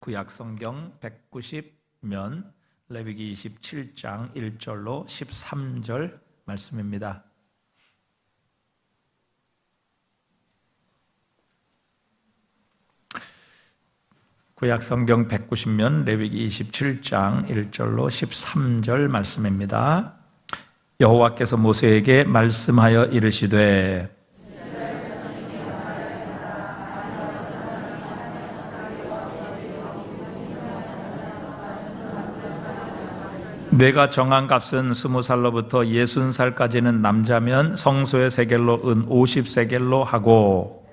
구약성경 190면 레위기 27장 1절로 13절 말씀입니다. 구약성경 190면 레위기 27장 1절로 13절 말씀입니다. 여호와께서 모세에게 말씀하여 이르시되 내가 정한 값은 20살로부터 60살까지는 남자면 성소의 세겔로 은 50세겔로 하고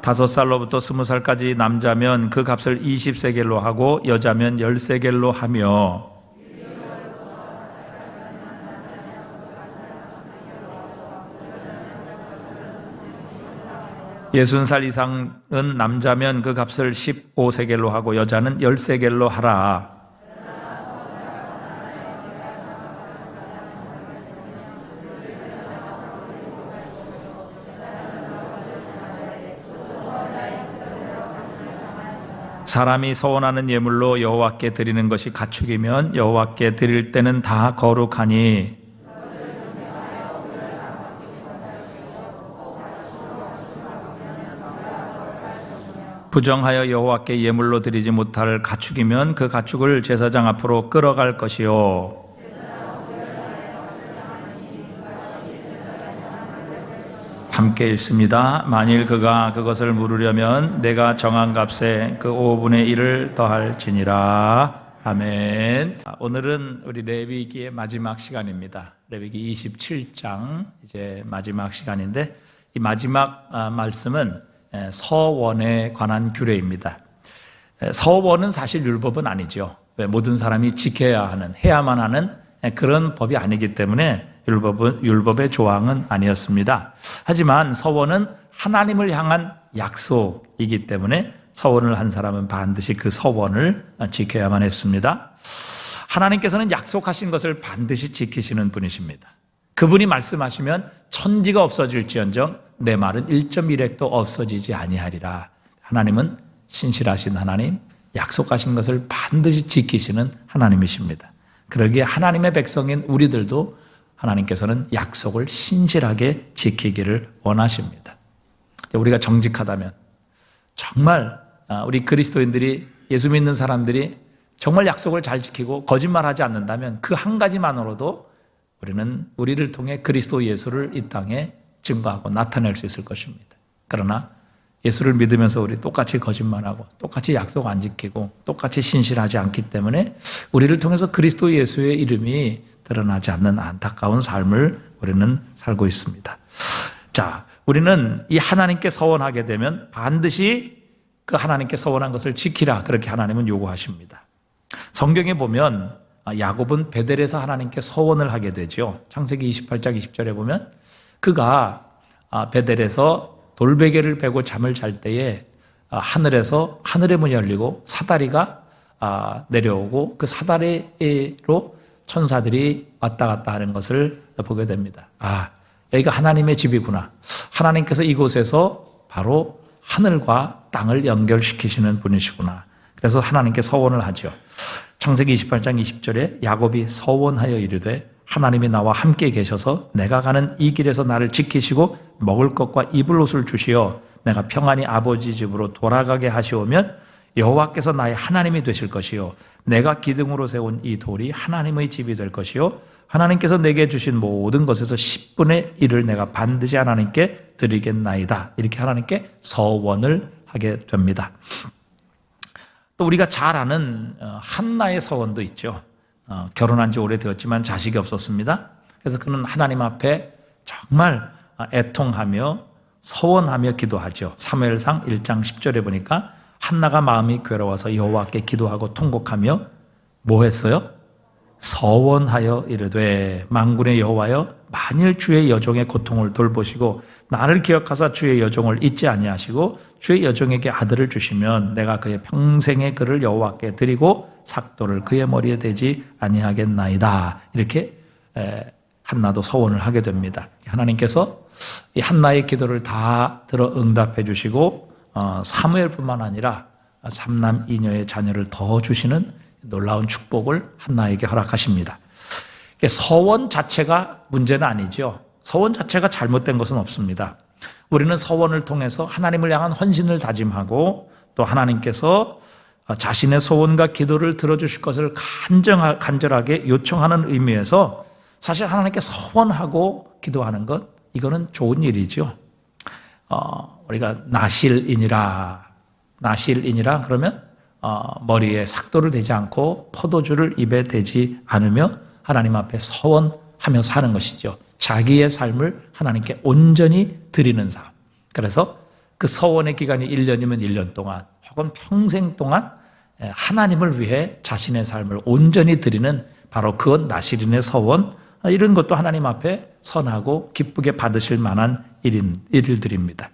5살로부터 20살까지 남자면 그 값을 20세겔로 하고 여자면 10세겔로 하며 60살 이상은 남자면 그 값을 15세겔로 하고 여자는 10세겔로 하라. 사람이 서원하는 예물로 여호와께 드리는 것이 가축이면 여호와께 드릴 때는 다 거룩하니 부정하여 여호와께 예물로 드리지 못할 가축이면 그 가축을 제사장 앞으로 끌어갈 것이요 함께 읽습니다. 만일 그가 그것을 물으려면 내가 정한 값에 그 5분의 1을 더할지니라. 아멘. 오늘은 우리 레위기의 마지막 시간입니다. 레위기 27장 이제 마지막 시간인데 이 마지막 말씀은 서원에 관한 규례입니다. 서원은 사실 율법은 아니죠. 모든 사람이 지켜야 하는, 해야만 하는 그런 법이 아니기 때문에 율법의 조항은 아니었습니다. 하지만 서원은 하나님을 향한 약속이기 때문에 서원을 한 사람은 반드시 그 서원을 지켜야만 했습니다. 하나님께서는 약속하신 것을 반드시 지키시는 분이십니다. 그분이 말씀하시면 천지가 없어질지언정 내 말은 1.1핵도 없어지지 아니하리라. 하나님은 신실하신 하나님, 약속하신 것을 반드시 지키시는 하나님이십니다. 그러기에 하나님의 백성인 우리들도 하나님께서는 약속을 신실하게 지키기를 원하십니다. 우리가 정직하다면 정말 우리 그리스도인들이, 예수 믿는 사람들이 정말 약속을 잘 지키고 거짓말하지 않는다면 그 한 가지만으로도 우리는 우리를 통해 그리스도 예수를 이 땅에 증거하고 나타낼 수 있을 것입니다. 그러나 예수를 믿으면서 우리 똑같이 거짓말하고 똑같이 약속 안 지키고 똑같이 신실하지 않기 때문에 우리를 통해서 그리스도 예수의 이름이 드러나지 않는 안타까운 삶을 우리는 살고 있습니다. 자, 우리는 이 하나님께 서원하게 되면 반드시 그 하나님께 서원한 것을 지키라, 그렇게 하나님은 요구하십니다. 성경에 보면 야곱은 베델에서 하나님께 서원을 하게 되죠. 창세기 28장 20절에 보면 그가 베델에서 돌베개를 베고 잠을 잘 때에 하늘에서 하늘의 문이 열리고 사다리가 내려오고 그 사다리로 천사들이 왔다 갔다 하는 것을 보게 됩니다. 여기가 하나님의 집이구나. 하나님께서 이곳에서 바로 하늘과 땅을 연결시키시는 분이시구나. 그래서 하나님께 서원을 하죠. 창세기 28장 20절에 야곱이 서원하여 이르되 하나님이 나와 함께 계셔서 내가 가는 이 길에서 나를 지키시고 먹을 것과 입을 옷을 주시어 내가 평안히 아버지 집으로 돌아가게 하시오면 여호와께서 나의 하나님이 되실 것이요 내가 기둥으로 세운 이 돌이 하나님의 집이 될 것이요 하나님께서 내게 주신 모든 것에서 10분의 1을 내가 반드시 하나님께 드리겠나이다. 이렇게 하나님께 서원을 하게 됩니다. 또 우리가 잘 아는 한나의 서원도 있죠. 결혼한 지 오래되었지만 자식이 없었습니다. 그래서 그는 하나님 앞에 정말 애통하며 서원하며 기도하죠. 사무엘상 1장 10절에 보니까 한나가 마음이 괴로워서 여호와께 기도하고 통곡하며 뭐 했어요? 서원하여 이르되 만군의 여호와여 만일 주의 여종의 고통을 돌보시고 나를 기억하사 주의 여종을 잊지 아니하시고 주의 여종에게 아들을 주시면 내가 그의 평생의 그를 여호와께 드리고 삭도를 그의 머리에 대지 아니하겠나이다. 이렇게 한나도 서원을 하게 됩니다. 하나님께서 이 한나의 기도를 다 들어 응답해 주시고 사무엘뿐만 아니라 삼남 이녀의 자녀를 더 주시는 놀라운 축복을 한나에게 허락하십니다. 서원 자체가 문제는 아니죠. 서원 자체가 잘못된 것은 없습니다. 우리는 서원을 통해서 하나님을 향한 헌신을 다짐하고 또 하나님께서 자신의 소원과 기도를 들어주실 것을 간절하게 요청하는 의미에서 사실 하나님께 서원하고 기도하는 것, 이거는 좋은 일이죠. 우리가 나실이니라 그러면 머리에 삭도를 대지 않고 포도주를 입에 대지 않으며 하나님 앞에 서원하며 사는 것이죠. 자기의 삶을 하나님께 온전히 드리는 삶. 그래서 그 서원의 기간이 1년이면 1년 동안 혹은 평생 동안 하나님을 위해 자신의 삶을 온전히 드리는 바로 그건 나실인의 서원, 이런 것도 하나님 앞에 선하고 기쁘게 받으실 만한 일들입니다.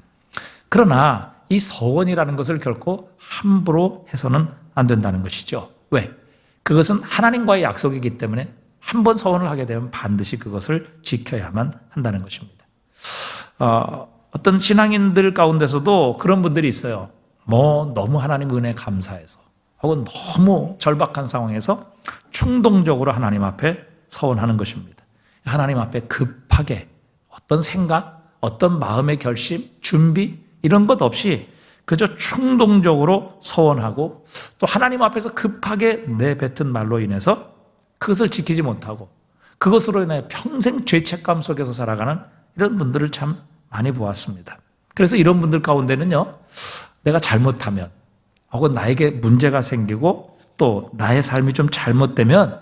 그러나 이 서원이라는 것을 결코 함부로 해서는 안 된다는 것이죠. 왜? 그것은 하나님과의 약속이기 때문에 한 번 서원을 하게 되면 반드시 그것을 지켜야만 한다는 것입니다. 어떤 신앙인들 가운데서도 그런 분들이 있어요. 너무 하나님 은혜 감사해서 혹은 너무 절박한 상황에서 충동적으로 하나님 앞에 서원하는 것입니다. 하나님 앞에 급하게 어떤 생각, 어떤 마음의 결심, 준비 이런 것 없이 그저 충동적으로 서원하고 또 하나님 앞에서 급하게 내뱉은 말로 인해서 그것을 지키지 못하고 그것으로 인해 평생 죄책감 속에서 살아가는 이런 분들을 참 많이 보았습니다. 그래서 이런 분들 가운데는요, 내가 잘못하면 혹은 나에게 문제가 생기고 또 나의 삶이 좀 잘못되면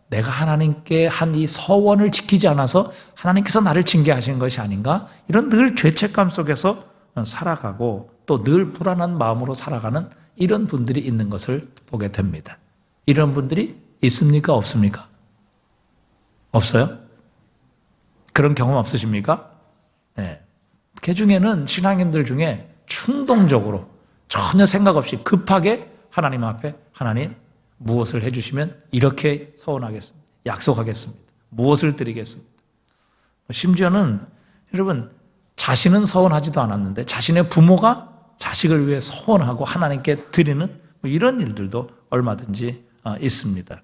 내가 하나님께 한 이 서원을 지키지 않아서 하나님께서 나를 징계하신 것이 아닌가? 이런 늘 죄책감 속에서 살아가고 또 늘 불안한 마음으로 살아가는 이런 분들이 있는 것을 보게 됩니다. 이런 분들이 있습니까? 없습니까? 없어요? 그런 경험 없으십니까? 네. 그 중에는 신앙인들 중에 충동적으로 전혀 생각 없이 급하게 하나님 앞에 하나님 무엇을 해주시면 이렇게 서원하겠습니다. 약속하겠습니다. 무엇을 드리겠습니다. 심지어는 여러분 자신은 서원하지도 않았는데 자신의 부모가 자식을 위해 서원하고 하나님께 드리는 이런 일들도 얼마든지 있습니다.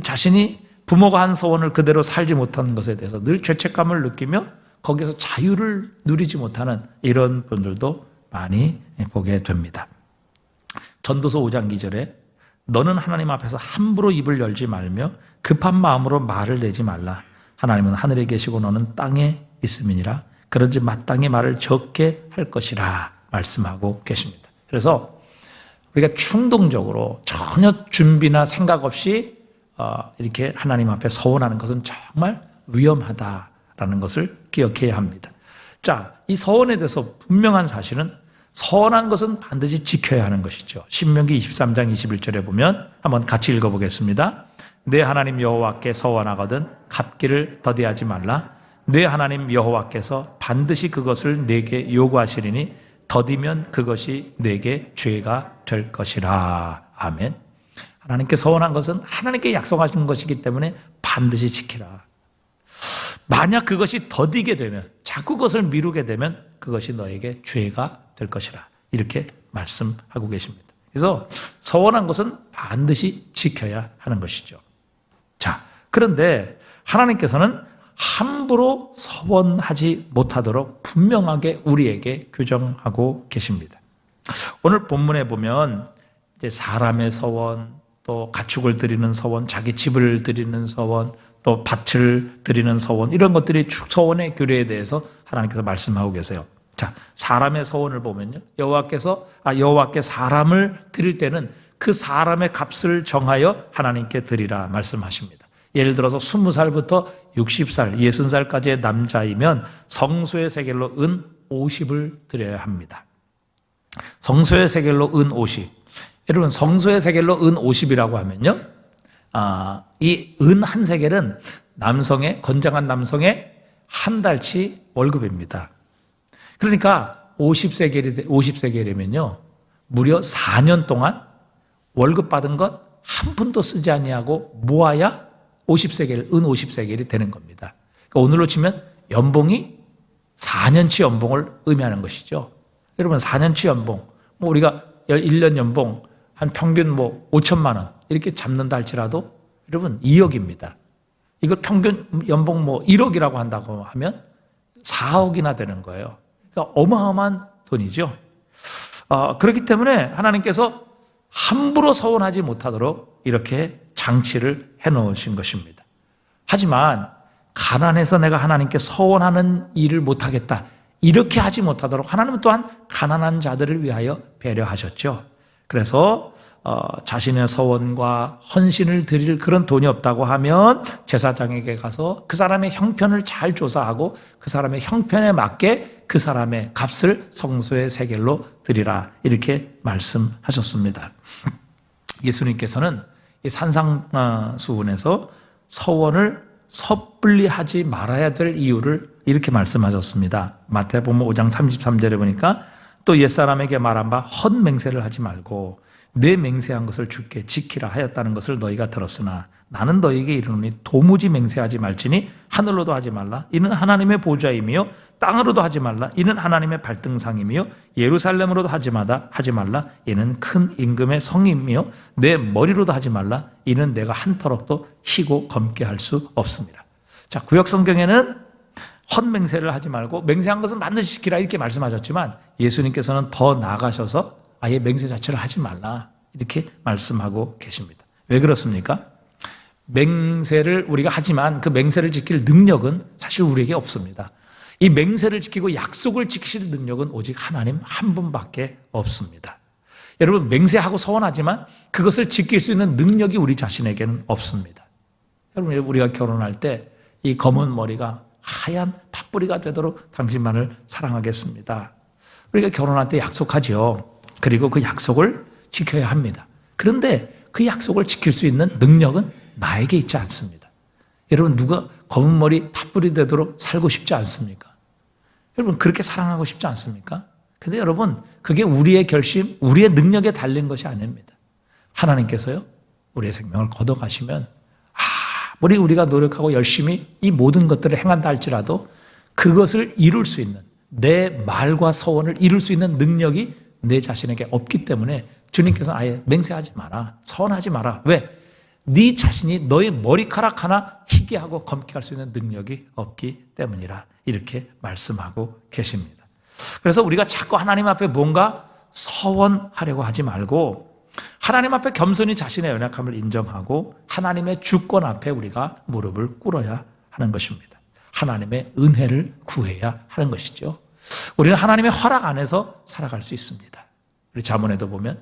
자신이 부모가 한 서원을 그대로 살지 못한 것에 대해서 늘 죄책감을 느끼며 거기서 자유를 누리지 못하는 이런 분들도 많이 보게 됩니다. 전도서 5장 2절에 너는 하나님 앞에서 함부로 입을 열지 말며 급한 마음으로 말을 내지 말라. 하나님은 하늘에 계시고 너는 땅에 있음이니라. 그런지 마땅히 말을 적게 할 것이라 말씀하고 계십니다. 그래서 우리가 충동적으로 전혀 준비나 생각 없이 이렇게 하나님 앞에 서원하는 것은 정말 위험하다라는 것을 기억해야 합니다. 자, 이 서원에 대해서 분명한 사실은 서원한 것은 반드시 지켜야 하는 것이죠. 신명기 23장 21절에 보면 한번 같이 읽어보겠습니다. 내 하나님 여호와께 서원하거든 갚기를 더디하지 말라. 내 하나님 여호와께서 반드시 그것을 내게 요구하시리니 더디면 그것이 내게 죄가 될 것이라. 아멘. 하나님께 서원한 것은 하나님께 약속하신 것이기 때문에 반드시 지키라. 만약 그것이 더디게 되면 자꾸 그것을 미루게 되면 그것이 너에게 죄가 될 것이라. 이렇게 말씀하고 계십니다. 그래서 서원한 것은 반드시 지켜야 하는 것이죠. 자, 그런데 하나님께서는 함부로 서원하지 못하도록 분명하게 우리에게 규정하고 계십니다. 오늘 본문에 보면 이제 사람의 서원, 또 가축을 드리는 서원, 자기 집을 드리는 서원, 또 밭을 드리는 서원, 이런 것들이 서원의 규례에 대해서 하나님께서 말씀하고 계세요. 자, 사람의 서원을 보면요, 여호와께 사람을 드릴 때는 그 사람의 값을 정하여 하나님께 드리라 말씀하십니다. 예를 들어서 20살부터 60살, 60살까지의 남자이면 성소의 세겔로 은 50을 드려야 합니다. 성소의 세겔로 은 50. 여러분, 성소의 세겔로 은 50이라고 하면요, 이 은 한 세겔은 건장한 남성의 한 달치 월급입니다. 그러니까 50세겔이면요, 무려 4년 동안 월급 받은 것 한 푼도 쓰지 아니하고 모아야 50세겔, 은 50세겔이 되는 겁니다. 그러니까 오늘로 치면 연봉이 4년치 연봉을 의미하는 것이죠. 여러분, 4년치 연봉, 뭐 우리가 1년 연봉 한 평균 뭐 5천만 원 이렇게 잡는다 할지라도 여러분 2억입니다. 이걸 평균 연봉 뭐 1억이라고 한다고 하면 4억이나 되는 거예요. 그러니까 어마어마한 돈이죠. 그렇기 때문에 하나님께서 함부로 서원하지 못하도록 이렇게 장치를 해놓으신 것입니다. 하지만 가난해서 내가 하나님께 서원하는 일을 못하겠다 이렇게 하지 못하도록 하나님은 또한 가난한 자들을 위하여 배려하셨죠. 그래서 자신의 서원과 헌신을 드릴 그런 돈이 없다고 하면 제사장에게 가서 그 사람의 형편을 잘 조사하고 그 사람의 형편에 맞게 그 사람의 값을 성소의 세겔로 드리라 이렇게 말씀하셨습니다. 예수님께서는 이 산상수훈에서 서원을 섣불리 하지 말아야 될 이유를 이렇게 말씀하셨습니다. 마태복음 5장 33절에 보니까 또 옛사람에게 말한 바 헛맹세를 하지 말고 내 맹세한 것을 주께 지키라 하였다는 것을 너희가 들었으나 나는 너희에게 이르노니 도무지 맹세하지 말지니 하늘로도 하지 말라 이는 하나님의 보좌이며 땅으로도 하지 말라 이는 하나님의 발등상이며 예루살렘으로도 하지 말라 이는 큰 임금의 성이며 내 머리로도 하지 말라 이는 내가 한터럭도 희고 검게 할 수 없습니다. 자, 구약 성경에는 헛맹세를 하지 말고 맹세한 것은 반드시 지키라 이렇게 말씀하셨지만 예수님께서는 더 나아가셔서 아예 맹세 자체를 하지 말라 이렇게 말씀하고 계십니다. 왜 그렇습니까? 맹세를 우리가 하지만 그 맹세를 지킬 능력은 사실 우리에게 없습니다. 이 맹세를 지키고 약속을 지키실 능력은 오직 하나님 한 분밖에 없습니다. 여러분, 맹세하고 서원하지만 그것을 지킬 수 있는 능력이 우리 자신에게는 없습니다. 여러분, 우리가 결혼할 때 이 검은 머리가 하얀 팥뿌리가 되도록 당신만을 사랑하겠습니다. 우리가 결혼할 때 약속하지요. 그리고 그 약속을 지켜야 합니다. 그런데 그 약속을 지킬 수 있는 능력은 나에게 있지 않습니다. 여러분, 누가 검은 머리 팥뿌리 되도록 살고 싶지 않습니까? 여러분, 그렇게 사랑하고 싶지 않습니까? 근데 여러분, 그게 우리의 결심, 우리의 능력에 달린 것이 아닙니다. 하나님께서요, 우리의 생명을 걷어가시면 아무리 우리가 노력하고 열심히 이 모든 것들을 행한다 할지라도 그것을 이룰 수 있는, 내 말과 서원을 이룰 수 있는 능력이 내 자신에게 없기 때문에 주님께서는 아예 맹세하지 마라, 서원하지 마라. 왜? 네 자신이 너의 머리카락 하나 희게 하고 검게 할 수 있는 능력이 없기 때문이라 이렇게 말씀하고 계십니다. 그래서 우리가 자꾸 하나님 앞에 뭔가 서원하려고 하지 말고 하나님 앞에 겸손히 자신의 연약함을 인정하고 하나님의 주권 앞에 우리가 무릎을 꿇어야 하는 것입니다. 하나님의 은혜를 구해야 하는 것이죠. 우리는 하나님의 허락 안에서 살아갈 수 있습니다. 우리 잠언에도 보면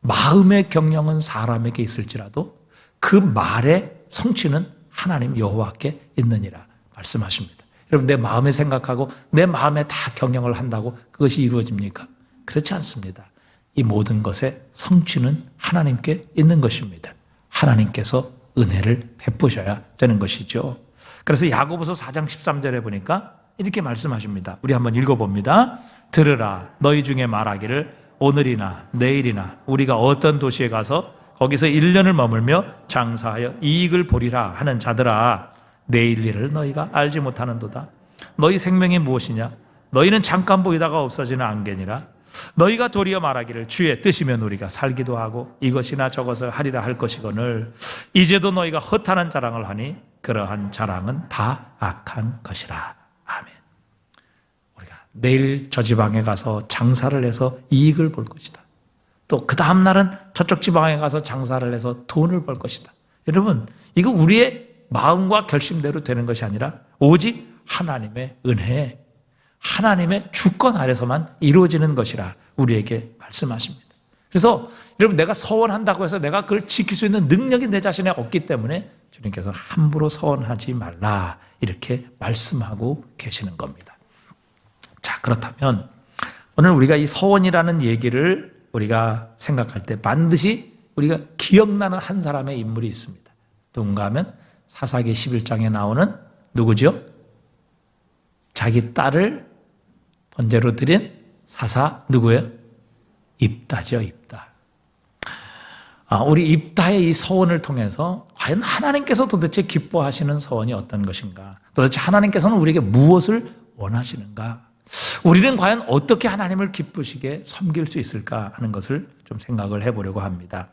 마음의 경영은 사람에게 있을지라도 그 말의 성취는 하나님 여호와께 있느니라 말씀하십니다. 여러분, 내 마음에 생각하고 내 마음에 다 경영을 한다고 그것이 이루어집니까? 그렇지 않습니다. 이 모든 것의 성취는 하나님께 있는 것입니다. 하나님께서 은혜를 베푸셔야 되는 것이죠. 그래서 야고보서 4장 13절에 보니까 이렇게 말씀하십니다. 우리 한번 읽어봅니다. 들으라, 너희 중에 말하기를 오늘이나 내일이나 우리가 어떤 도시에 가서 거기서 1년을 머물며 장사하여 이익을 보리라 하는 자들아, 내일 일을 너희가 알지 못하는도다. 너희 생명이 무엇이냐? 너희는 잠깐 보이다가 없어지는 안개니라. 너희가 도리어 말하기를 주의 뜻이면 우리가 살기도 하고 이것이나 저것을 하리라 할 것이거늘 이제도 너희가 허탄한 자랑을 하니 그러한 자랑은 다 악한 것이라. 아멘. 우리가 내일 저 지방에 가서 장사를 해서 이익을 볼 것이다. 또 그 다음 날은 저쪽 지방에 가서 장사를 해서 돈을 벌 것이다. 여러분, 이거 우리의 마음과 결심대로 되는 것이 아니라 오직 하나님의 은혜, 하나님의 주권 아래서만 이루어지는 것이라 우리에게 말씀하십니다. 그래서 여러분, 내가 서원한다고 해서 내가 그걸 지킬 수 있는 능력이 내 자신에 없기 때문에 주님께서 함부로 서원하지 말라 이렇게 말씀하고 계시는 겁니다. 자, 그렇다면 오늘 우리가 이 서원이라는 얘기를 우리가 생각할 때 반드시 우리가 기억나는 한 사람의 인물이 있습니다. 누군가 하면 사사기 11장에 나오는 누구죠? 자기 딸을 번제로 드린 사사 누구예요? 입다죠, 입다. 우리 입다의 이 서원을 통해서 과연 하나님께서 도대체 기뻐하시는 서원이 어떤 것인가? 도대체 하나님께서는 우리에게 무엇을 원하시는가? 우리는 과연 어떻게 하나님을 기쁘시게 섬길 수 있을까 하는 것을 좀 생각을 해보려고 합니다.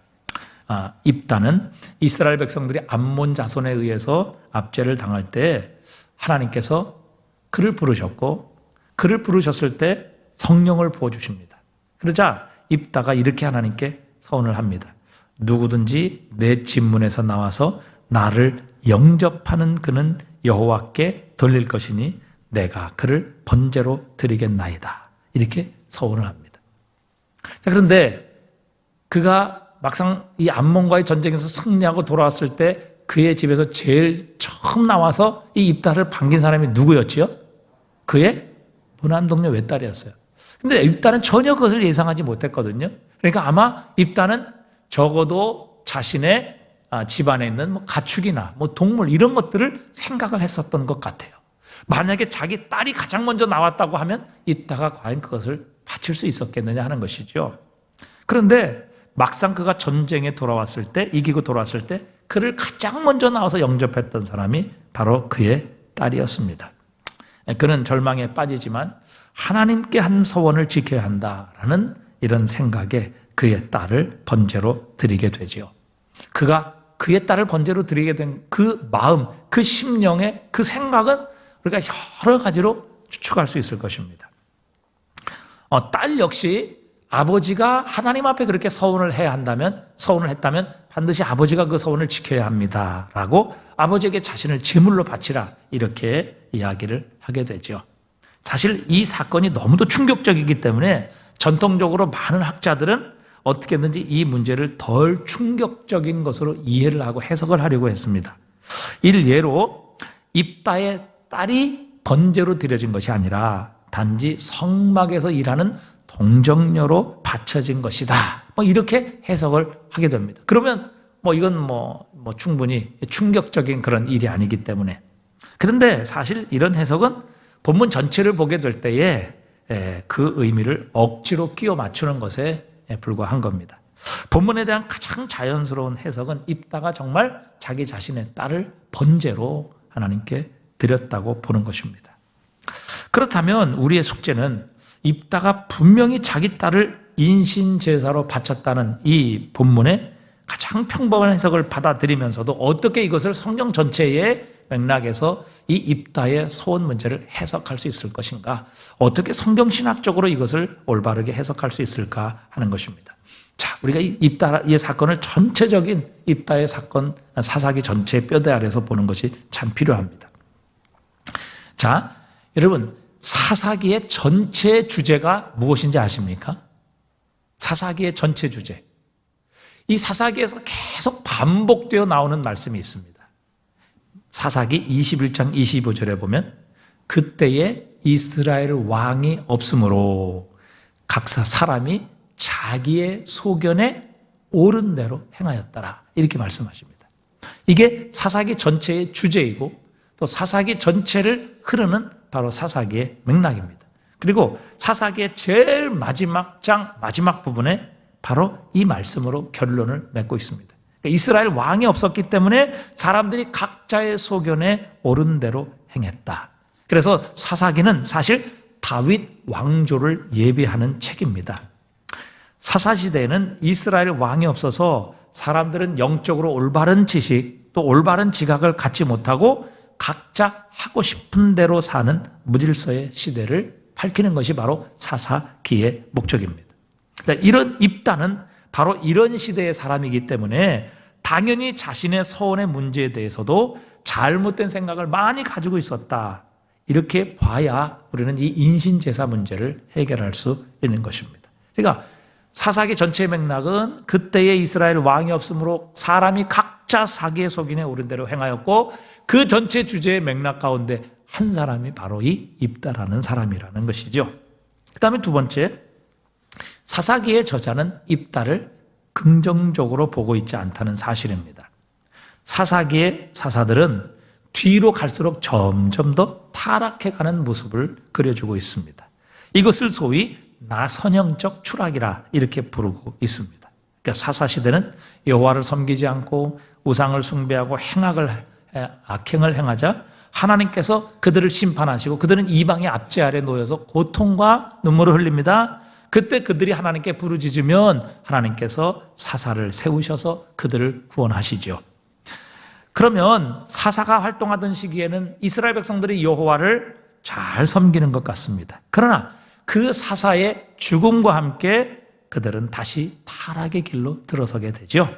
입다는 이스라엘 백성들이 암몬 자손에 의해서 압제를 당할 때 하나님께서 그를 부르셨고, 그를 부르셨을 때 성령을 부어주십니다. 그러자 입다가 이렇게 하나님께 서원을 합니다. 누구든지 내 집문에서 나와서 나를 영접하는 그는 여호와께 돌릴 것이니 내가 그를 번제로 드리겠나이다. 이렇게 서원을 합니다. 자, 그런데 그가 막상 이 암몬과의 전쟁에서 승리하고 돌아왔을 때 그의 집에서 제일 처음 나와서 이 입다를 반긴 사람이 누구였지요? 그의 무난동료 외딸이었어요. 근데 입다는 전혀 그것을 예상하지 못했거든요. 그러니까 아마 입다는 적어도 자신의 집안에 있는 뭐 가축이나 뭐 동물 이런 것들을 생각을 했었던 것 같아요. 만약에 자기 딸이 가장 먼저 나왔다고 하면 입다가 과연 그것을 바칠 수 있었겠느냐 하는 것이죠. 그런데 막상 그가 전쟁에 돌아왔을 때, 이기고 돌아왔을 때 그를 가장 먼저 나와서 영접했던 사람이 바로 그의 딸이었습니다. 그는 절망에 빠지지만 하나님께 한 서원을 지켜야 한다라는 이런 생각에 그의 딸을 번제로 드리게 되지요. 그가 그의 딸을 번제로 드리게 된 그 마음, 그 심령의 그 생각은 우리가 여러 가지로 추측할 수 있을 것입니다. 딸 역시 아버지가 하나님 앞에 그렇게 서원을 했다면 반드시 아버지가 그 서원을 지켜야 합니다. 라고 아버지에게 자신을 제물로 바치라 이렇게 이야기를 하게 되죠. 사실 이 사건이 너무도 충격적이기 때문에 전통적으로 많은 학자들은 어떻게 했는지 이 문제를 덜 충격적인 것으로 이해를 하고 해석을 하려고 했습니다. 일예로 입다의 딸이 번제로 드려진 것이 아니라 단지 성막에서 일하는 동정녀로 바쳐진 것이다. 이렇게 해석을 하게 됩니다. 그러면 이건 충분히 충격적인 그런 일이 아니기 때문에. 그런데 사실 이런 해석은 본문 전체를 보게 될 때에 그 의미를 억지로 끼워 맞추는 것에 불과한 겁니다. 본문에 대한 가장 자연스러운 해석은 입다가 정말 자기 자신의 딸을 번제로 하나님께 드렸다고 보는 것입니다. 그렇다면 우리의 숙제는 입다가 분명히 자기 딸을 인신제사로 바쳤다는 이 본문의 가장 평범한 해석을 받아들이면서도 어떻게 이것을 성경 전체의 맥락에서 이 입다의 서원 문제를 해석할 수 있을 것인가, 어떻게 성경신학적으로 이것을 올바르게 해석할 수 있을까 하는 것입니다. 자, 우리가 이 입다의 사건을 전체적인 입다의 사건, 사사기 전체의 뼈대 아래서 보는 것이 참 필요합니다. 자, 여러분, 사사기의 전체 주제가 무엇인지 아십니까? 사사기의 전체 주제. 이 사사기에서 계속 반복되어 나오는 말씀이 있습니다. 사사기 21장 25절에 보면 그때에 이스라엘 왕이 없으므로 각 사람이 자기의 소견에 옳은 대로 행하였더라. 이렇게 말씀하십니다. 이게 사사기 전체의 주제이고 또 사사기 전체를 흐르는 바로 사사기의 맥락입니다. 그리고 사사기의 제일 마지막 장 마지막 부분에 바로 이 말씀으로 결론을 맺고 있습니다. 그러니까 이스라엘 왕이 없었기 때문에 사람들이 각자의 소견에 옳은 대로 행했다. 그래서 사사기는 사실 다윗 왕조를 예비하는 책입니다. 사사시대에는 이스라엘 왕이 없어서 사람들은 영적으로 올바른 지식 또 올바른 지각을 갖지 못하고 각자 하고 싶은 대로 사는 무질서의 시대를 밝히는 것이 바로 사사기의 목적입니다. 이런 입다는 바로 이런 시대의 사람이기 때문에 당연히 자신의 서원의 문제에 대해서도 잘못된 생각을 많이 가지고 있었다. 이렇게 봐야 우리는 이 인신제사 문제를 해결할 수 있는 것입니다. 그러니까 사사기 전체의 맥락은 그때의 이스라엘 왕이 없으므로 사람이 각자 자기의 소견에 옳은 대로 행하였고 그 전체 주제의 맥락 가운데 한 사람이 바로 이 입다라는 사람이라는 것이죠. 그 다음에 두 번째, 사사기의 저자는 입다를 긍정적으로 보고 있지 않다는 사실입니다. 사사기의 사사들은 뒤로 갈수록 점점 더 타락해가는 모습을 그려주고 있습니다. 이것을 소위 나선형적 추락이라 이렇게 부르고 있습니다. 그러니까 사사시대는 여호와를 섬기지 않고 우상을 숭배하고 악행을 행하자 하나님께서 그들을 심판하시고 그들은 이방의 압제 아래 놓여서 고통과 눈물을 흘립니다. 그때 그들이 하나님께 부르짖으면 하나님께서 사사를 세우셔서 그들을 구원하시죠. 그러면 사사가 활동하던 시기에는 이스라엘 백성들이 여호와를 잘 섬기는 것 같습니다. 그러나 그 사사의 죽음과 함께 그들은 다시 타락의 길로 들어서게 되죠.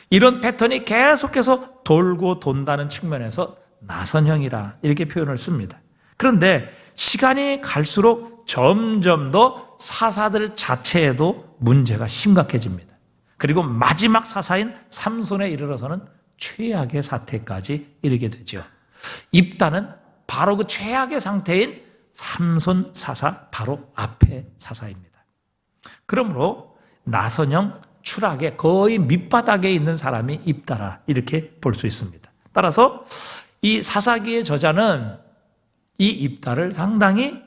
이런 패턴이 계속해서 돌고 돈다는 측면에서 나선형이라 이렇게 표현을 씁니다. 그런데 시간이 갈수록 점점 더 사사들 자체에도 문제가 심각해집니다. 그리고 마지막 사사인 삼손에 이르러서는 최악의 사태까지 이르게 되죠. 입다는 바로 그 최악의 상태인 삼손 사사 바로 앞에 사사입니다. 그러므로 나선형 추락의 거의 밑바닥에 있는 사람이 입다라 이렇게 볼 수 있습니다. 따라서 이 사사기의 저자는 이 입다를 상당히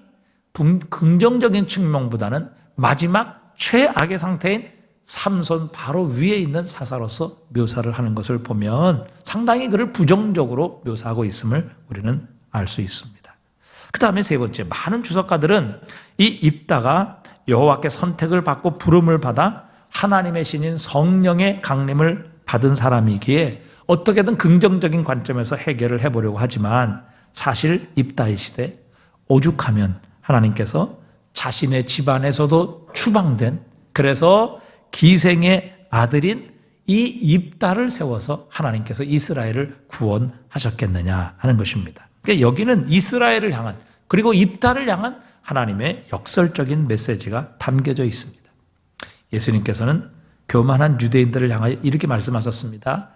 긍정적인 측면보다는 마지막 최악의 상태인 삼손 바로 위에 있는 사사로서 묘사를 하는 것을 보면 상당히 그를 부정적으로 묘사하고 있음을 우리는 알 수 있습니다. 그 다음에 세 번째, 많은 주석가들은 이 입다가 여호와께 선택을 받고 부름을 받아 하나님의 신인 성령의 강림을 받은 사람이기에 어떻게든 긍정적인 관점에서 해결을 해보려고 하지만 사실 입다의 시대 오죽하면 하나님께서 자신의 집안에서도 추방된, 그래서 기생의 아들인 이 입다를 세워서 하나님께서 이스라엘을 구원하셨겠느냐 하는 것입니다. 그러니까 여기는 이스라엘을 향한, 그리고 입다를 향한 하나님의 역설적인 메시지가 담겨져 있습니다. 예수님께서는 교만한 유대인들을 향하여 이렇게 말씀하셨습니다.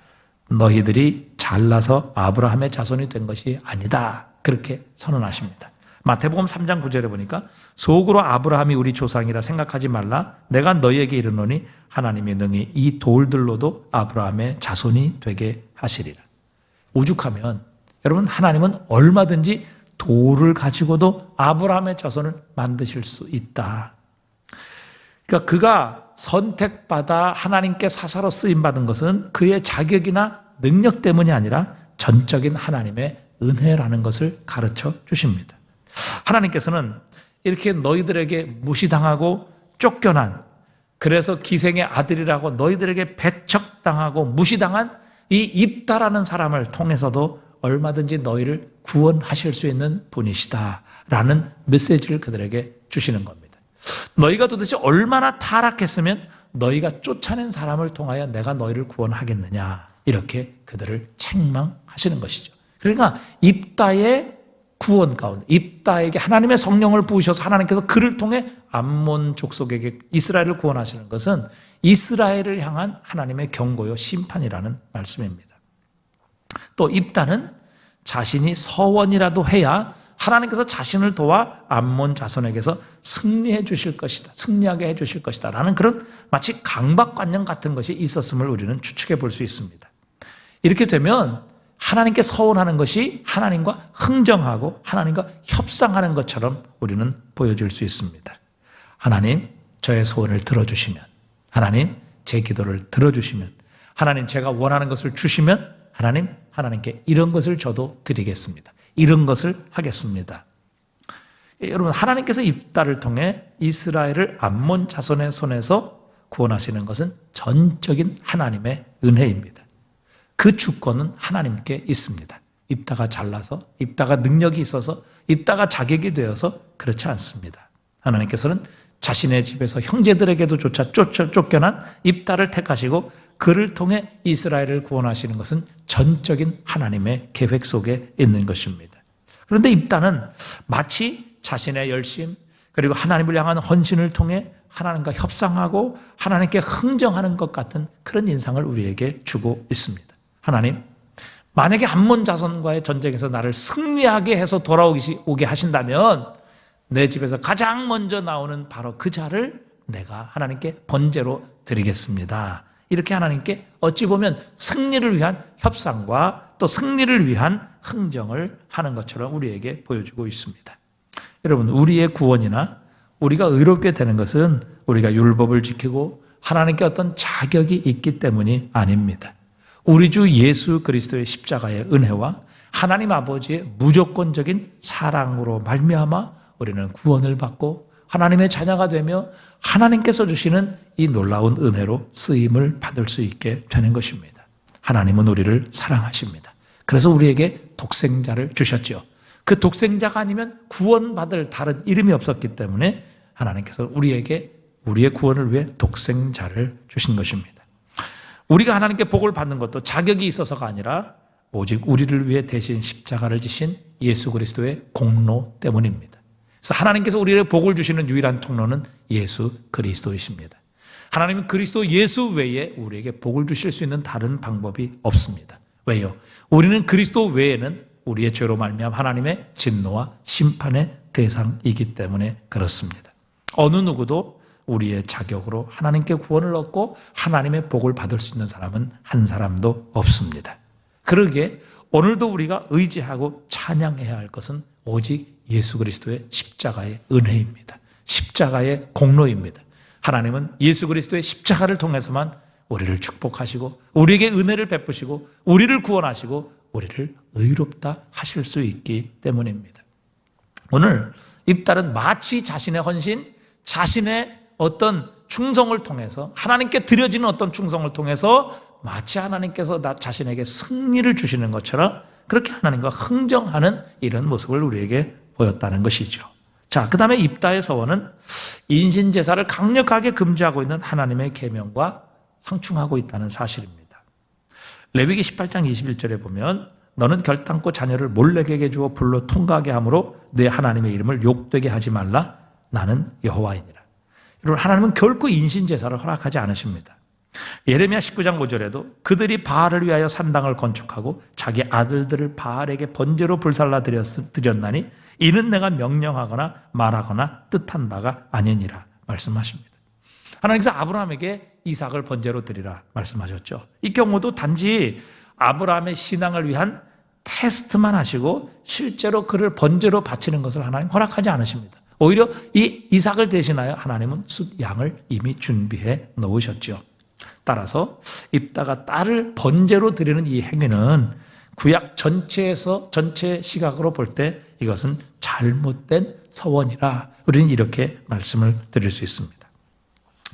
너희들이 잘나서 아브라함의 자손이 된 것이 아니다. 그렇게 선언하십니다. 마태복음 3장 9절에 보니까 속으로 아브라함이 우리 조상이라 생각하지 말라. 내가 너희에게 이르노니 하나님이 능히 이 돌들로도 아브라함의 자손이 되게 하시리라. 오죽하면 여러분, 하나님은 얼마든지 돌을 가지고도 아브라함의 자손을 만드실 수 있다. 그러니까 그가 선택받아 하나님께 사사로 쓰임받은 것은 그의 자격이나 능력 때문이 아니라 전적인 하나님의 은혜라는 것을 가르쳐 주십니다. 하나님께서는 이렇게 너희들에게 무시당하고 쫓겨난, 그래서 기생의 아들이라고 너희들에게 배척당하고 무시당한 이 입다라는 사람을 통해서도 얼마든지 너희를 구원하실 수 있는 분이시다라는 메시지를 그들에게 주시는 겁니다. 너희가 도대체 얼마나 타락했으면 너희가 쫓아낸 사람을 통하여 내가 너희를 구원하겠느냐, 이렇게 그들을 책망하시는 것이죠. 그러니까 입다의 구원 가운데, 입다에게 하나님의 성령을 부으셔서 하나님께서 그를 통해 암몬 족속에게 이스라엘을 구원하시는 것은 이스라엘을 향한 하나님의 경고요 심판이라는 말씀입니다. 또 입다는 자신이 서원이라도 해야 하나님께서 자신을 도와 암몬 자손에게서 승리해 주실 것이다, 승리하게 해 주실 것이다 라는 그런 마치 강박관념 같은 것이 있었음을 우리는 추측해 볼 수 있습니다. 이렇게 되면 하나님께 서원하는 것이 하나님과 흥정하고 하나님과 협상하는 것처럼 우리는 보여줄 수 있습니다. 하나님, 저의 소원을 들어주시면, 하나님, 제 기도를 들어주시면, 하나님, 제가 원하는 것을 주시면 하나님께 이런 것을 저도 드리겠습니다. 이런 것을 하겠습니다. 여러분, 하나님께서 입다를 통해 이스라엘을 암몬 자손의 손에서 구원하시는 것은 전적인 하나님의 은혜입니다. 그 주권은 하나님께 있습니다. 입다가 잘나서, 입다가 능력이 있어서, 입다가 자격이 되어서 그렇지 않습니다. 하나님께서는 자신의 집에서 형제들에게도 조차 쫓겨난 입다를 택하시고 그를 통해 이스라엘을 구원하시는 것은 전적인 하나님의 계획 속에 있는 것입니다. 그런데 입다는 마치 자신의 열심, 그리고 하나님을 향한 헌신을 통해 하나님과 협상하고 하나님께 흥정하는 것 같은 그런 인상을 우리에게 주고 있습니다. 하나님, 만약에 암몬 자손과의 전쟁에서 나를 승리하게 해서 돌아오게 하신다면 내 집에서 가장 먼저 나오는 바로 그 자를 내가 하나님께 번제로 드리겠습니다. 이렇게 하나님께 어찌 보면 승리를 위한 협상과 또 승리를 위한 흥정을 하는 것처럼 우리에게 보여주고 있습니다. 여러분, 우리의 구원이나 우리가 의롭게 되는 것은 우리가 율법을 지키고 하나님께 어떤 자격이 있기 때문이 아닙니다. 우리 주 예수 그리스도의 십자가의 은혜와 하나님 아버지의 무조건적인 사랑으로 말미암아 우리는 구원을 받고 하나님의 자녀가 되며 하나님께서 주시는 이 놀라운 은혜로 쓰임을 받을 수 있게 되는 것입니다. 하나님은 우리를 사랑하십니다. 그래서 우리에게 독생자를 주셨죠. 그 독생자가 아니면 구원받을 다른 이름이 없었기 때문에 하나님께서 우리에게 우리의 구원을 위해 독생자를 주신 것입니다. 우리가 하나님께 복을 받는 것도 자격이 있어서가 아니라 오직 우리를 위해 대신 십자가를 지신 예수 그리스도의 공로 때문입니다. 그래서 하나님께서 우리에게 복을 주시는 유일한 통로는 예수 그리스도이십니다. 하나님은 그리스도 예수 외에 우리에게 복을 주실 수 있는 다른 방법이 없습니다. 왜요? 우리는 그리스도 외에는 우리의 죄로 말미암아 하나님의 진노와 심판의 대상이기 때문에 그렇습니다. 어느 누구도 우리의 자격으로 하나님께 구원을 얻고 하나님의 복을 받을 수 있는 사람은 한 사람도 없습니다. 그러기에 오늘도 우리가 의지하고 찬양해야 할 것은 오직 예수 그리스도의 십자가의 은혜입니다. 십자가의 공로입니다. 하나님은 예수 그리스도의 십자가를 통해서만 우리를 축복하시고 우리에게 은혜를 베푸시고 우리를 구원하시고 우리를 의롭다 하실 수 있기 때문입니다. 오늘 입달은 마치 자신의 헌신, 자신의 어떤 충성을 통해서 하나님께 드려지는 어떤 충성을 통해서 마치 하나님께서 나 자신에게 승리를 주시는 것처럼 그렇게 하나님과 흥정하는 이런 모습을 우리에게 보였다는 것이죠. 자, 그 다음에 입다의 서원은 인신제사를 강력하게 금지하고 있는 하나님의 계명과 상충하고 있다는 사실입니다. 레위기 18장 21절에 보면 너는 결단코 자녀를 몰래에게 주어 불로 통과하게 함으로 내 하나님의 이름을 욕되게 하지 말라. 나는 여호와이니라. 여러분, 하나님은 결코 인신제사를 허락하지 않으십니다. 예레미야 19장 5절에도 그들이 바알을 위하여 산당을 건축하고 자기 아들들을 바알에게 번제로 불살라 드렸나니 이는 내가 명령하거나 말하거나 뜻한 바가 아니니라 말씀하십니다. 하나님께서 아브라함에게 이삭을 번제로 드리라 말씀하셨죠. 이 경우도 단지 아브라함의 신앙을 위한 테스트만 하시고 실제로 그를 번제로 바치는 것을 하나님 허락하지 않으십니다. 오히려 이 이삭을 대신하여 하나님은 숫양을 이미 준비해 놓으셨죠. 따라서 입다가 딸을 번제로 드리는 이 행위는 구약 전체에서 전체 시각으로 볼 때 이것은 잘못된 서원이라 우리는 이렇게 말씀을 드릴 수 있습니다.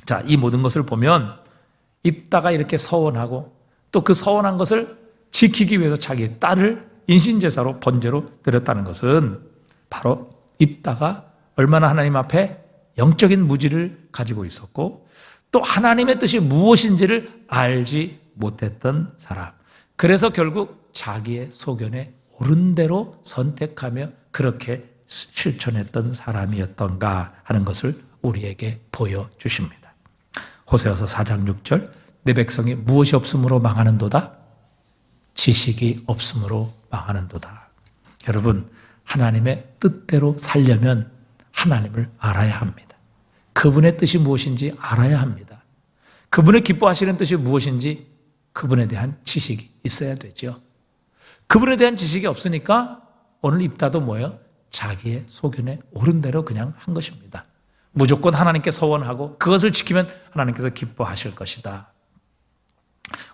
자, 이 모든 것을 보면 입다가 이렇게 서원하고 또 그 서원한 것을 지키기 위해서 자기 딸을 인신제사로 번제로 드렸다는 것은 바로 입다가 얼마나 하나님 앞에 영적인 무지를 가지고 있었고 또 하나님의 뜻이 무엇인지를 알지 못했던 사람. 그래서 결국 자기의 소견에 옳은 대로 선택하며 그렇게 실천했던 사람이었던가 하는 것을 우리에게 보여주십니다. 호세아서 4장 6절 내 백성이 무엇이 없으므로 망하는도다? 지식이 없으므로 망하는도다. 여러분, 하나님의 뜻대로 살려면 하나님을 알아야 합니다. 그분의 뜻이 무엇인지 알아야 합니다. 그분의 기뻐하시는 뜻이 무엇인지 그분에 대한 지식이 있어야 되죠. 그분에 대한 지식이 없으니까 오늘 입다도 뭐예요? 자기의 소견에 옳은 대로 그냥 한 것입니다. 무조건 하나님께 서원하고 그것을 지키면 하나님께서 기뻐하실 것이다.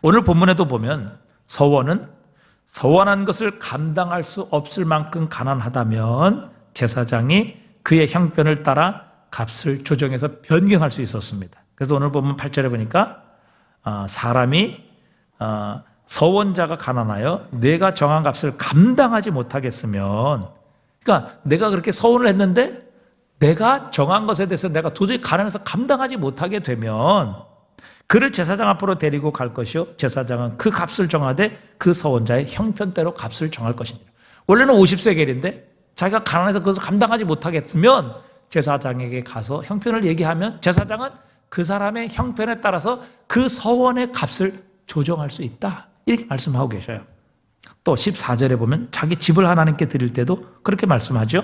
오늘 본문에도 보면 서원은 서원한 것을 감당할 수 없을 만큼 가난하다면 제사장이 그의 형편을 따라 값을 조정해서 변경할 수 있었습니다. 그래서 오늘 보면 8절에 보니까 사람이 서원자가 가난하여 내가 정한 값을 감당하지 못하겠으면, 그러니까 내가 그렇게 서원을 했는데 내가 정한 것에 대해서 내가 도저히 가난해서 감당하지 못하게 되면 그를 제사장 앞으로 데리고 갈 것이요 제사장은 그 값을 정하되 그 서원자의 형편대로 값을 정할 것이니라. 원래는 50세겔인데 자기가 가난해서 그것을 감당하지 못하겠으면 제사장에게 가서 형편을 얘기하면 제사장은 그 사람의 형편에 따라서 그 서원의 값을 조정할 수 있다, 이렇게 말씀하고 계셔요. 또 14절에 보면 자기 집을 하나님께 드릴 때도 그렇게 말씀하죠.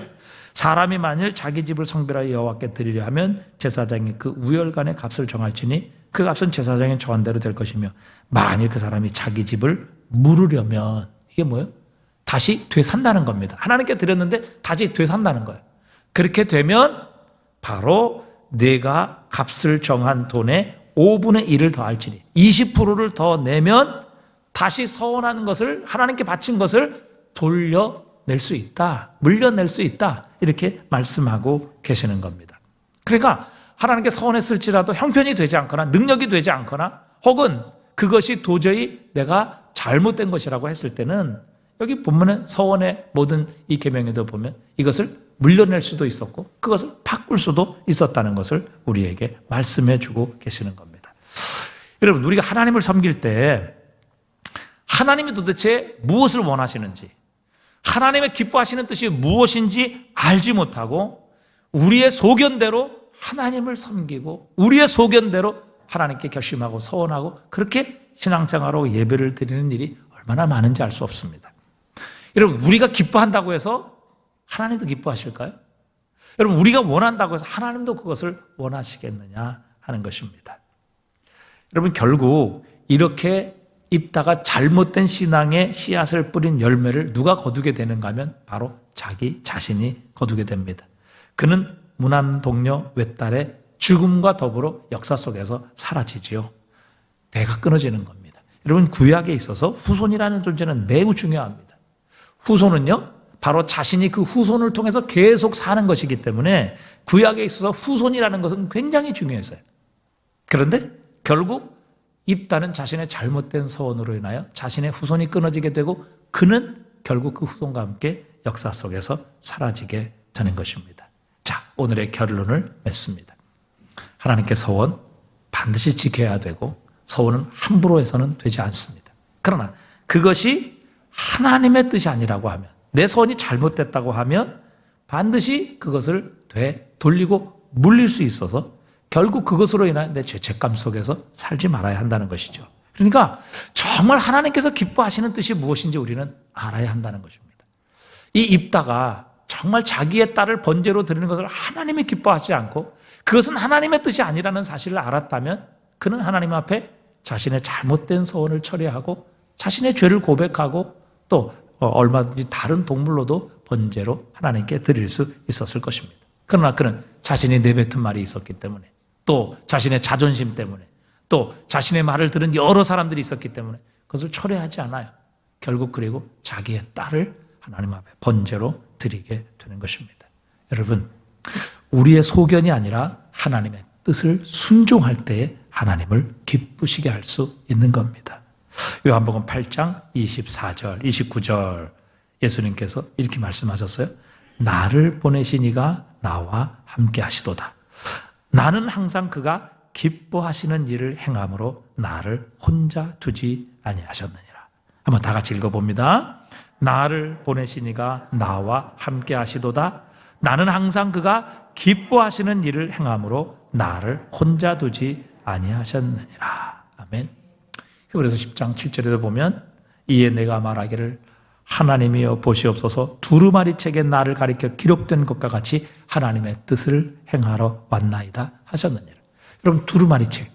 사람이 만일 자기 집을 성별하여 여호와께 드리려 하면 제사장이 그 우열간의 값을 정할지니 그 값은 제사장이 정한 대로 될 것이며 만일 그 사람이 자기 집을 물으려면, 이게 뭐예요? 다시 되산다는 겁니다. 하나님께 드렸는데 다시 되산다는 거예요. 그렇게 되면 바로 내가 값을 정한 돈의 5분의 1을 더할지니 20%를 더 내면 다시 서원하는 것을, 하나님께 바친 것을 돌려낼 수 있다, 물려낼 수 있다, 이렇게 말씀하고 계시는 겁니다. 그러니까 하나님께 서원했을지라도 형편이 되지 않거나 능력이 되지 않거나 혹은 그것이 도저히 내가 잘못된 것이라고 했을 때는 여기 본문의 서원의 모든 이 계명에도 보면 이것을 물려낼 수도 있었고 그것을 바꿀 수도 있었다는 것을 우리에게 말씀해 주고 계시는 겁니다. 여러분, 우리가 하나님을 섬길 때 하나님이 도대체 무엇을 원하시는지, 하나님의 기뻐하시는 뜻이 무엇인지 알지 못하고 우리의 소견대로 하나님을 섬기고 우리의 소견대로 하나님께 결심하고 서원하고 그렇게 신앙생활하고 예배를 드리는 일이 얼마나 많은지 알 수 없습니다. 여러분, 우리가 기뻐한다고 해서 하나님도 기뻐하실까요? 여러분, 우리가 원한다고 해서 하나님도 그것을 원하시겠느냐 하는 것입니다. 여러분, 결국 이렇게 입다가 잘못된 신앙의 씨앗을 뿌린 열매를 누가 거두게 되는가 하면 바로 자기 자신이 거두게 됩니다. 그는 무남동녀 외딸의 죽음과 더불어 역사 속에서 사라지지요. 대가 끊어지는 겁니다. 여러분, 구약에 있어서 후손이라는 존재는 매우 중요합니다. 후손은요, 바로 자신이 그 후손을 통해서 계속 사는 것이기 때문에 구약에 있어서 후손이라는 것은 굉장히 중요했어요. 그런데 결국 입다는 자신의 잘못된 서원으로 인하여 자신의 후손이 끊어지게 되고 그는 결국 그 후손과 함께 역사 속에서 사라지게 되는 것입니다. 자, 오늘의 결론을 맺습니다. 하나님께 서원 반드시 지켜야 되고 서원은 함부로 해서는 되지 않습니다. 그러나 그것이 하나님의 뜻이 아니라고 하면, 내 서원이 잘못됐다고 하면 반드시 그것을 되돌리고 물릴 수 있어서 결국 그것으로 인한 내 죄책감 속에서 살지 말아야 한다는 것이죠. 그러니까 정말 하나님께서 기뻐하시는 뜻이 무엇인지 우리는 알아야 한다는 것입니다. 이 입다가 정말 자기의 딸을 번제로 드리는 것을 하나님이 기뻐하지 않고 그것은 하나님의 뜻이 아니라는 사실을 알았다면 그는 하나님 앞에 자신의 잘못된 서원을 처리하고 자신의 죄를 고백하고 또 얼마든지 다른 동물로도 번제로 하나님께 드릴 수 있었을 것입니다. 그러나 그는 자신이 내뱉은 말이 있었기 때문에 또 자신의 자존심 때문에 또 자신의 말을 들은 여러 사람들이 있었기 때문에 그것을 철회하지 않아요. 결국 그리고 자기의 딸을 하나님 앞에 번제로 드리게 되는 것입니다. 여러분, 우리의 소견이 아니라 하나님의 뜻을 순종할 때에 하나님을 기쁘시게 할 수 있는 겁니다. 요한복음 8장 24절, 29절 예수님께서 이렇게 말씀하셨어요. 나를 보내신 이가 나와 함께 하시도다. 나는 항상 그가 기뻐하시는 일을 행함으로 나를 혼자 두지 아니하셨느니라. 한번 다 같이 읽어봅니다. 나를 보내신 이가 나와 함께 하시도다. 나는 항상 그가 기뻐하시는 일을 행함으로 나를 혼자 두지 아니하셨느니라. 아멘. 그래서 10장 7절에도 보면 이에 내가 말하기를 하나님이여 보시옵소서 두루마리 책에 나를 가리켜 기록된 것과 같이 하나님의 뜻을 행하러 왔나이다 하셨느니라. 여러분, 두루마리 책,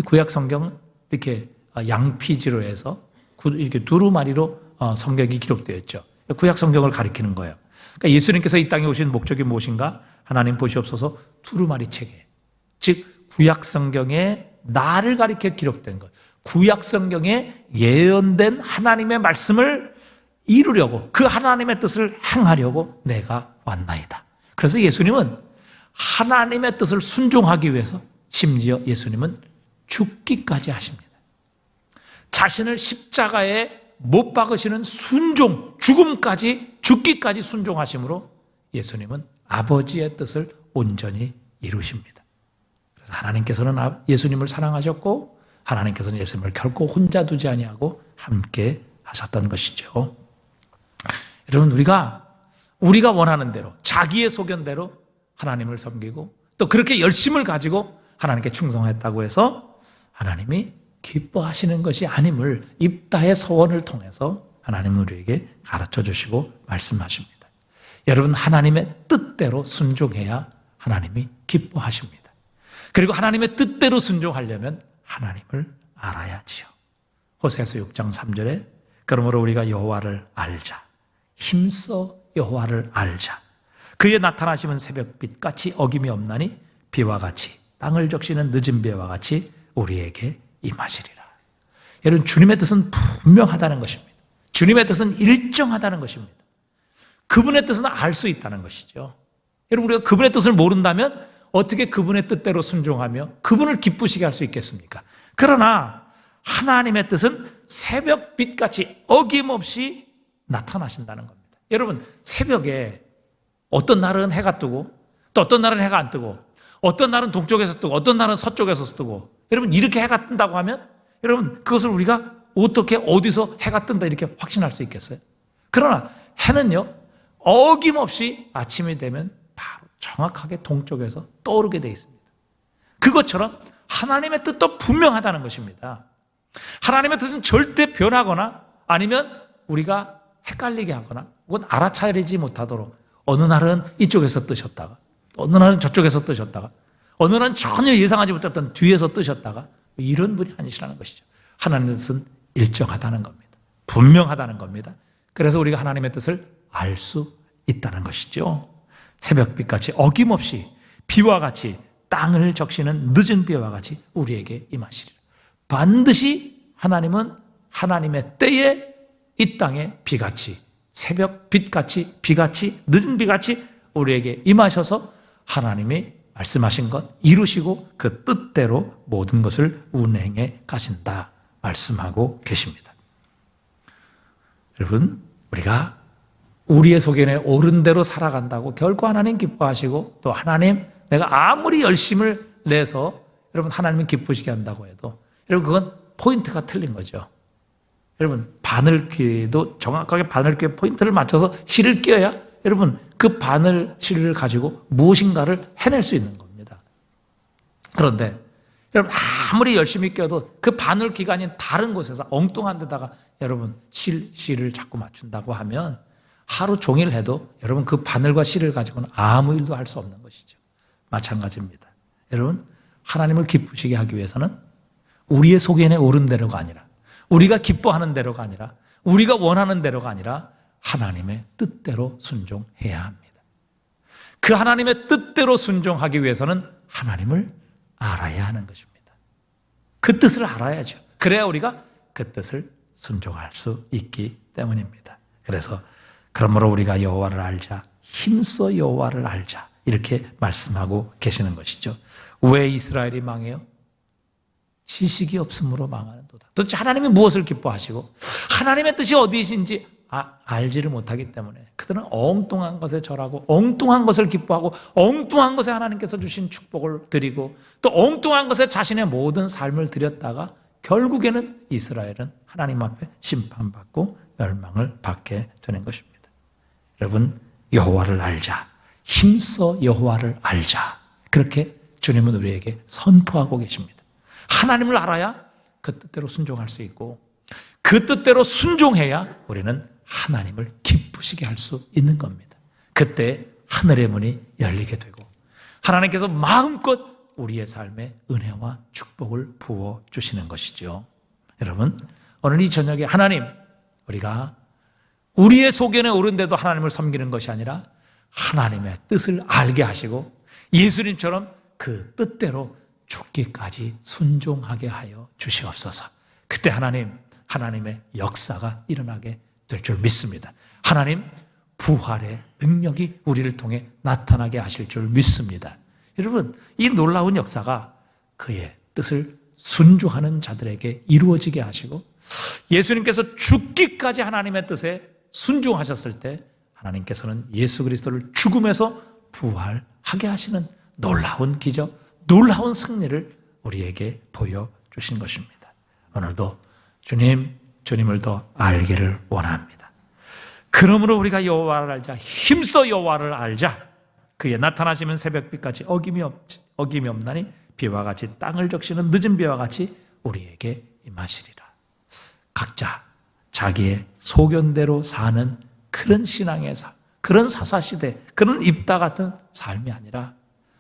구약 성경은 이렇게 양피지로 해서 이렇게 두루마리로 성경이 기록되어 있죠. 구약 성경을 가리키는 거예요. 그러니까 예수님께서 이 땅에 오신 목적이 무엇인가? 하나님 보시옵소서 두루마리 책에, 즉 구약 성경에 나를 가리켜 기록된 것, 구약 성경에 예언된 하나님의 말씀을 이루려고, 그 하나님의 뜻을 행하려고 내가 왔나이다. 그래서 예수님은 하나님의 뜻을 순종하기 위해서 심지어 예수님은 죽기까지 하십니다. 자신을 십자가에 못 박으시는 순종, 죽음까지, 죽기까지 순종하심으로 예수님은 아버지의 뜻을 온전히 이루십니다. 그래서 하나님께서는 예수님을 사랑하셨고 하나님께서는 예수님을 결코 혼자 두지 아니하고 함께 하셨던 것이죠. 여러분, 우리가 원하는 대로 자기의 소견대로 하나님을 섬기고 또 그렇게 열심을 가지고 하나님께 충성했다고 해서 하나님이 기뻐하시는 것이 아님을 입다의 서원을 통해서 하나님은 우리에게 가르쳐 주시고 말씀하십니다. 여러분, 하나님의 뜻대로 순종해야 하나님이 기뻐하십니다. 그리고 하나님의 뜻대로 순종하려면 하나님을 알아야지요. 호세아서 6장 3절에 그러므로 우리가 여호와를 알자, 힘써 여호와를 알자. 그의 나타나심은 새벽빛같이 어김이 없나니 비와 같이 땅을 적시는 늦은 비와 같이 우리에게 임하시리라. 여러분, 주님의 뜻은 분명하다는 것입니다. 주님의 뜻은 일정하다는 것입니다. 그분의 뜻은 알 수 있다는 것이죠. 여러분, 우리가 그분의 뜻을 모른다면 어떻게 그분의 뜻대로 순종하며 그분을 기쁘시게 할 수 있겠습니까? 그러나 하나님의 뜻은 새벽빛같이 어김없이 나타나신다는 겁니다. 여러분, 새벽에 어떤 날은 해가 뜨고 또 어떤 날은 해가 안 뜨고 어떤 날은 동쪽에서 뜨고 어떤 날은 서쪽에서 뜨고, 여러분, 이렇게 해가 뜬다고 하면 여러분, 그것을 우리가 어떻게 어디서 해가 뜬다 이렇게 확신할 수 있겠어요? 그러나 해는요, 어김없이 아침이 되면 바로 정확하게 동쪽에서 떠오르게 되어 있습니다. 그것처럼 하나님의 뜻도 분명하다는 것입니다. 하나님의 뜻은 절대 변하거나 아니면 우리가 헷갈리게 하거나 혹은 알아차리지 못하도록 어느 날은 이쪽에서 뜨셨다가 어느 날은 저쪽에서 뜨셨다가 어느 날은 전혀 예상하지 못했던 뒤에서 뜨셨다가 이런 분이 아니시라는 것이죠. 하나님의 뜻은 일정하다는 겁니다. 분명하다는 겁니다. 그래서 우리가 하나님의 뜻을 알 수 있다는 것이죠. 새벽빛같이 어김없이 비와 같이 땅을 적시는 늦은 비와 같이 우리에게 임하시리라. 반드시 하나님은 하나님의 때에 이 땅에 비같이 새벽빛같이 비같이 늦은 비같이 우리에게 임하셔서 하나님이 말씀하신 것 이루시고 그 뜻대로 모든 것을 운행해 가신다 말씀하고 계십니다. 여러분, 우리가 우리의 소견에 옳은 대로 살아간다고 결코 하나님 기뻐하시고 또 하나님 내가 아무리 열심을 내서 여러분 하나님을 기쁘시게 한다고 해도 여러분 그건 포인트가 틀린 거죠. 여러분, 바늘귀에도 정확하게 바늘귀에 포인트를 맞춰서 실을 끼워야 여러분 그 바늘실을 가지고 무엇인가를 해낼 수 있는 겁니다. 그런데 여러분 아무리 열심히 껴도 그 바늘귀가 아닌 다른 곳에서 엉뚱한 데다가 여러분 실을 자꾸 맞춘다고 하면 하루 종일 해도 여러분 그 바늘과 실을 가지고는 아무 일도 할 수 없는 것이죠. 마찬가지입니다. 여러분, 하나님을 기쁘시게 하기 위해서는 우리의 소견에 옳은 대로가 아니라 우리가 기뻐하는 대로가 아니라 우리가 원하는 대로가 아니라 하나님의 뜻대로 순종해야 합니다. 그 하나님의 뜻대로 순종하기 위해서는 하나님을 알아야 하는 것입니다. 그 뜻을 알아야죠. 그래야 우리가 그 뜻을 순종할 수 있기 때문입니다. 그래서 그러므로 우리가 여호와를 알자, 힘써 여호와를 알자 이렇게 말씀하고 계시는 것이죠. 왜 이스라엘이 망해요? 지식이 없으므로 망하는도다. 도대체 하나님이 무엇을 기뻐하시고 하나님의 뜻이 어디이신지 알지를 못하기 때문에 그들은 엉뚱한 것에 절하고 엉뚱한 것을 기뻐하고 엉뚱한 것에 하나님께서 주신 축복을 드리고 또 엉뚱한 것에 자신의 모든 삶을 드렸다가 결국에는 이스라엘은 하나님 앞에 심판받고 멸망을 받게 되는 것입니다. 여러분, 여호와를 알자, 힘써 여호와를 알자, 그렇게 주님은 우리에게 선포하고 계십니다. 하나님을 알아야 그 뜻대로 순종할 수 있고 그 뜻대로 순종해야 우리는 하나님을 기쁘시게 할 수 있는 겁니다. 그때 하늘의 문이 열리게 되고 하나님께서 마음껏 우리의 삶에 은혜와 축복을 부어주시는 것이죠. 여러분, 오늘 이 저녁에 하나님, 우리가 우리의 소견에 오른데도 하나님을 섬기는 것이 아니라 하나님의 뜻을 알게 하시고 예수님처럼 그 뜻대로 죽기까지 순종하게 하여 주시옵소서. 그때 하나님의 역사가 일어나게 될 줄 믿습니다. 하나님 부활의 능력이 우리를 통해 나타나게 하실 줄 믿습니다. 여러분, 이 놀라운 역사가 그의 뜻을 순종하는 자들에게 이루어지게 하시고 예수님께서 죽기까지 하나님의 뜻에 순종하셨을 때 하나님께서는 예수 그리스도를 죽음에서 부활하게 하시는 놀라운 기적, 놀라운 승리를 우리에게 보여주신 것입니다. 오늘도 주님을 더 알기를 원합니다. 그러므로 우리가 여호와를 알자, 힘써 여호와를 알자. 그의 나타나시면 새벽빛같이 어김이 없나니 비와 같이 땅을 적시는 늦은 비와 같이 우리에게 임하시리라. 각자 자기의 소견대로 사는 그런 신앙의 그런 사사시대, 그런 입다 같은 삶이 아니라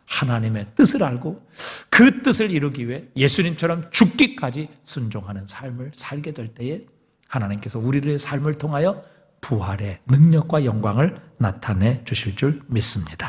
하나님의 뜻을 알고 그 뜻을 이루기 위해 예수님처럼 죽기까지 순종하는 삶을 살게 될 때에 하나님께서 우리의 삶을 통하여 부활의 능력과 영광을 나타내 주실 줄 믿습니다.